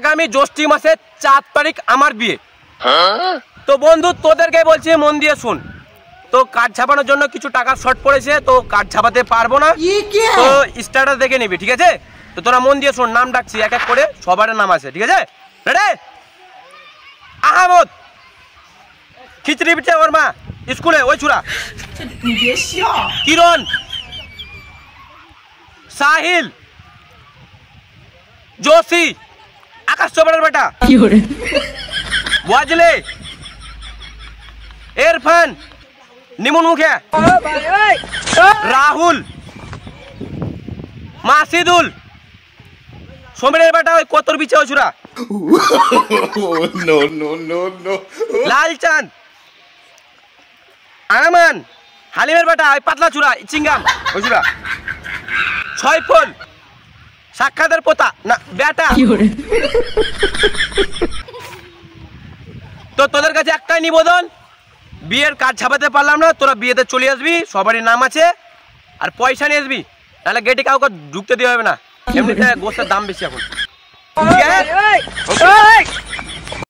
আগামী জ্যৈষ্ঠ মাসের 4 তারিখ আমার বিয়ে। তো বন্ধু তোদেরকে বলছি মন দিয়ে শুন। তো কার্ড ছাপানোর জন্য কিছু টাকা শর্ট পড়েছে, তো কার্ড ছাপাতে পারবো না, তো স্ট্যাটাস দেখে নিবি, ঠিক আছে? তো তোরা মন দিয়ে শোন, নাম ডাকছি এক এক করে, সবার নাম আছে, ঠিক আছে? রেডি? আহমদ, খিচড়ি পিঠে ওর মা স্কুলে ওই ছুরা, কিরণ, সাহিল, जोशी, आकाश चोपड़ार बेटा, वाजले, इरफान, निमुन मुखिया, राहुल, मासिदुल, सोमेर बेटा कोतर बीचे छुरा, नो नो नो नो, लालचांद, आमान, हालिमेर बेटा पतला छुरा, चिंगाम छुरा, छयफुल, সাক্ষাতের পোতা না বেটা। তো তোদের কাছে একটাই নিবেদন, বিয়ের কার্ড ছাপাতে পারলাম না, তোরা বিয়েতে চলে আসবি, সবারই নাম আছে, আর পয়সা নিয়ে আসবি, তাহলে গেটে কাউকে ঢুকতে দেওয়া হবে না, এমনিতে গোস্তের দাম বেশি এখন।